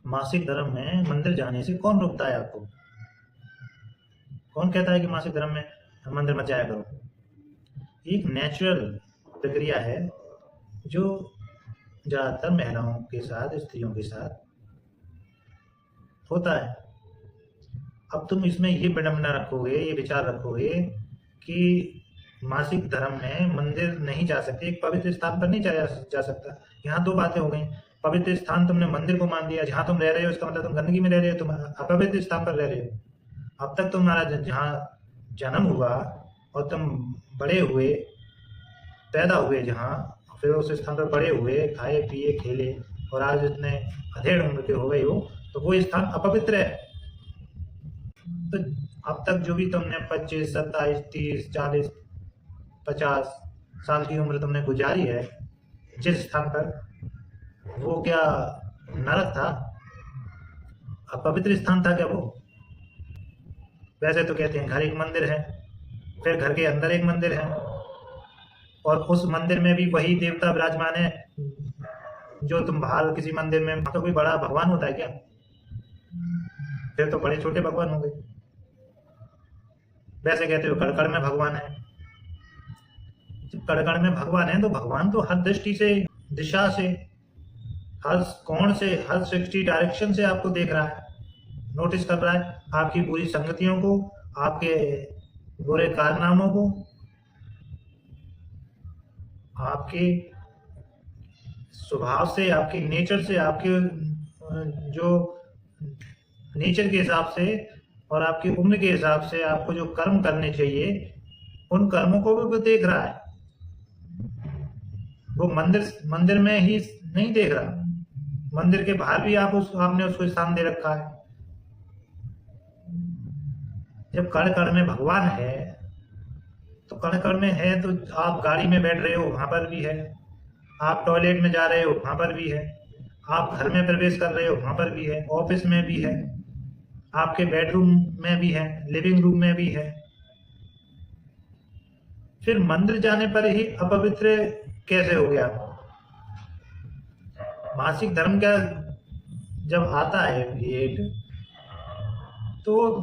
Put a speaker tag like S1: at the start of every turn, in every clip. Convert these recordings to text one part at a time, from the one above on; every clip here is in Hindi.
S1: मासिक धर्म में मंदिर जाने से कौन रोकता है आपको? कौन कहता है कि मासिक धर्म में मंदिर मत जाया करो? एक नेचुरल प्रक्रिया है जो ज़्यादातर महिलाओं के साथ, स्त्रियों के साथ होता है। अब तुम इसमें ये विडंबना रखोगे, ये विचार रखोगे कि मासिक धर्म में मंदिर नहीं जा सकते, एक पवित्र स्थान पर नहीं जा सकता। यहाँ दो बातें हो गई। पवित्र स्थान तुमने मंदिर को मान दिया, जहाँ तुम रह रहे हो इसका मतलब तुम गंदगी में रह रहे हो, तुम अपवित्र स्थान पर रह रहे हो। अब तक तुम्हारा जहाँ जन्म हुआ और तुम बड़े हुए, पैदा हुए जहाँ, फिर उस स्थान पर बड़े हुए, खाए पिए खेले और आज इतने अधेड़ उम्र के हो गए हो, तो वो स्थान अपवित्र है। तो अब तक जो भी तुमने 25, 27, 30, 40, 50 साल की उम्र तुमने गुजारी है जिस स्थान पर, वो क्या नरक था? अपवित्र स्थान था क्या वो? वैसे तो कहते हैं घर एक मंदिर है, फिर घर के अंदर एक मंदिर है, और उस मंदिर में भी वही देवता विराजमान है जो तुम बाहर किसी मंदिर में, तो कोई बड़ा भगवान होता है क्या? फिर तो बड़े छोटे भगवान होंगे। वैसे कहते हो कड़कड़ में भगवान है। जब कड़कड़ में भगवान है तो भगवान तो हर दृष्टि से, दिशा से, हर कोण से, हर 60 डायरेक्शन से आपको देख रहा है, नोटिस कर रहा है आपकी बुरी संगतियों को, आपके बुरे कारनामों को, आपके स्वभाव से, आपके नेचर से, आपके जो नेचर के हिसाब से और आपकी उम्र के हिसाब से आपको जो कर्म करने चाहिए, उन कर्मों को भी वो देख रहा है। वो मंदिर में ही नहीं देख रहा, मंदिर के बाहर भी आपने उसको स्थान दे रखा है। जब कण कण में भगवान है, तो कण कण में है तो आप गाड़ी में बैठ रहे हो वहां पर भी है, आप टॉयलेट में जा रहे हो वहां पर भी है, आप घर में प्रवेश कर रहे हो वहां पर भी है, ऑफिस में भी है, आपके बेडरूम में भी है, लिविंग रूम में भी है। फिर मंदिर जाने पर ही अपवित्र कैसे हो गया? मासिक धर्म का जब आता है पीरियड, तो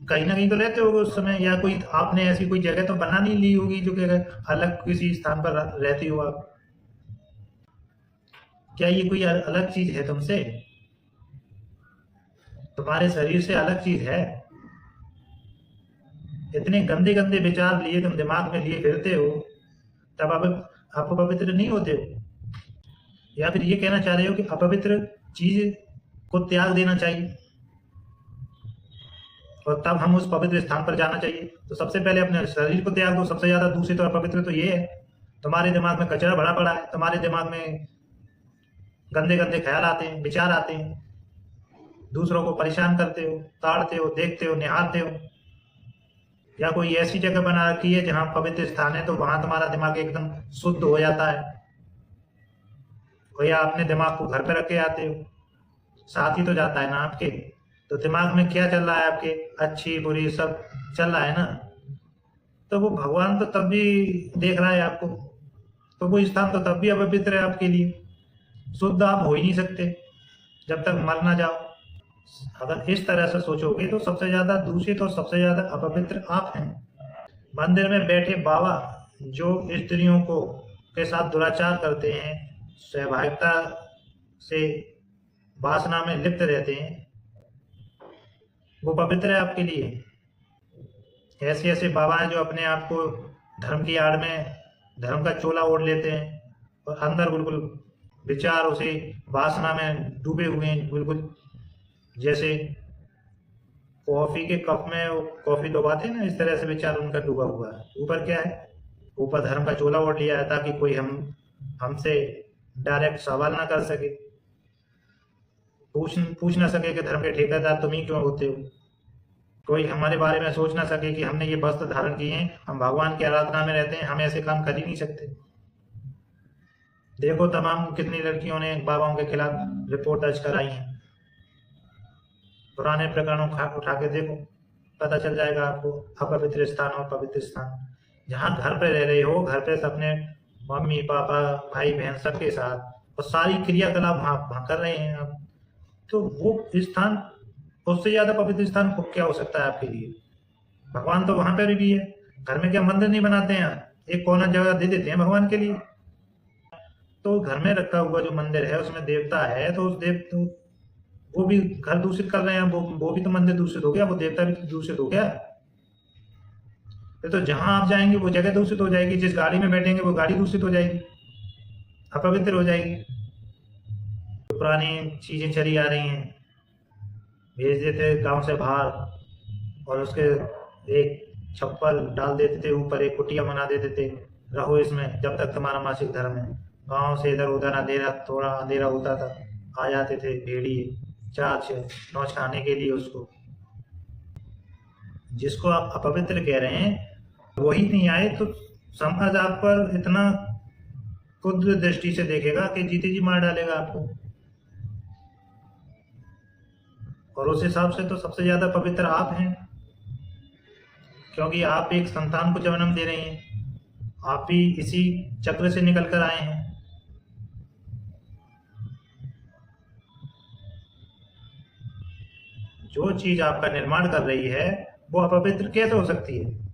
S1: कहीं ना कहीं तो रहते होगे उस समय, या कोई आपने ऐसी कोई जगह तो बना नहीं ली होगी जो कि अलग किसी स्थान पर रहती हो आप। क्या ये कोई अलग चीज है तुमसे? तुम्हारे शरीर से अलग चीज है? इतने गंदे गंदे विचार लिए तुम दिमाग में लिए फिरते हो, तब आप अपवित्र नहीं होते हो? या फिर ये कहना चाह रहे हो कि अपवित्र चीज को त्याग देना चाहिए और तब हम उस पवित्र स्थान पर जाना चाहिए? तो सबसे पहले अपने शरीर को त्याग दो। सबसे ज्यादा दूषित और अपवित्र तो ये है। तुम्हारे दिमाग में कचरा भरा पड़ा है, तुम्हारे दिमाग में गंदे गंदे ख्याल आते हैं, विचार आते हैं, दूसरों को परेशान करते हो, ताड़ते हो, देखते हो, निहारते हो। या कोई ऐसी जगह बना रखी है जहां पवित्र स्थान है तो वहां तुम्हारा दिमाग एकदम शुद्ध हो जाता है, या अपने दिमाग को घर पे रख के आते हो, साथ ही तो जाता है ना आपके। तो दिमाग में क्या चल रहा है आपके, अच्छी बुरी सब चल रहा है ना, तो वो भगवान तो तब भी देख रहा है आपको, तो वो स्थान तो तब भी अपवित्र है आपके लिए। शुद्ध आप हो ही नहीं सकते जब तक मर ना जाओ। अगर इस तरह से सोचोगे तो सबसे ज्यादा दूषित और सबसे ज्यादा अपवित्र आप हैं। मंदिर में बैठे बाबा जो स्त्रियों को के साथ दुराचार करते हैं, सहभागिता से वासना में लिप्त रहते हैं, वो पवित्र है आपके लिए? ऐसे ऐसे बाबा हैं जो अपने आप को धर्म की आड़ में धर्म का चोला ओढ़ लेते हैं और अंदर बिल्कुल विचार उसे वासना में डूबे हुए हैं, बिल्कुल जैसे कॉफी के कप में वो कॉफी डुबाते हैं ना, इस तरह से विचार उनका डूबा हुआ है। ऊपर क्या है? ऊपर धर्म का चोला ओढ़ लिया है ताकि कोई हमसे डायरेक्ट सवाल ना कर सके, पूछ ना सके कि धर्म के ठेकेदार तुम ही क्यों होते हो, कोई हमारे बारे में सोच ना सके कि हमने ये वस्त्र धारण किए हैं, हम भगवान की आराधना में रहते हैं, हम ऐसे काम कर ही नहीं सकते। देखो तमाम कितनी लड़कियों ने बाबाओं के खिलाफ रिपोर्ट दर्ज कराई है, पुराने प्रकरणों उठा के देखो, पता चल जाएगा आपको। अपवित्र स्थान और पवित्र स्थान, जहाँ घर पे रह रहे हो, घर पे अपने मम्मी पापा भाई बहन सबके साथ, और सारी क्रियाकलाप वहां कर रहे हैं आप, तो वो स्थान, उससे ज्यादा पवित्र स्थान को क्या हो सकता है आपके लिए? भगवान तो वहां पर भी है। घर में क्या मंदिर नहीं बनाते हैं? एक कोना जगह दे देते हैं भगवान के लिए। तो घर में रखा हुआ जो मंदिर है उसमें देवता है, तो उस तो वो भी घर दूषित कर रहे हैं, वो भी तो मंदिर दूषित हो गया, वो देवता भी तो दूषित हो गया। फिर तो जहां आप जाएंगे वो जगह दूषित हो जाएगी, जिस गाड़ी में बैठेंगे वो गाड़ी दूषित हो जाएगी, अपवित्र हो जाएगी। तो पुरानी चीजें चली आ रही हैं, भेज देते गांव से बाहर, और उसके एक छप्पर डाल देते थे, ऊपर एक कुटिया बना देते थे, रहो इसमें जब तक तुम्हारा मासिक धर्म है। गांव से इधर उधर अंधेरा, थोड़ा अंधेरा होता था, आ जाते थे भेड़िए चार से नौच खाने के लिए उसको। जिसको आप अपवित्र कह रहे हैं वही नहीं आए तो समाज आप पर इतना क्रुद्ध दृष्टि से देखेगा कि जीते जी मार डालेगा आपको। और उस हिसाब से तो सबसे ज्यादा पवित्र आप हैं, क्योंकि आप एक संतान को जन्म दे रहे हैं, आप भी इसी चक्र से निकल कर आए हैं। जो चीज आपका निर्माण कर रही है वो अपवित्र कैसे हो सकती है?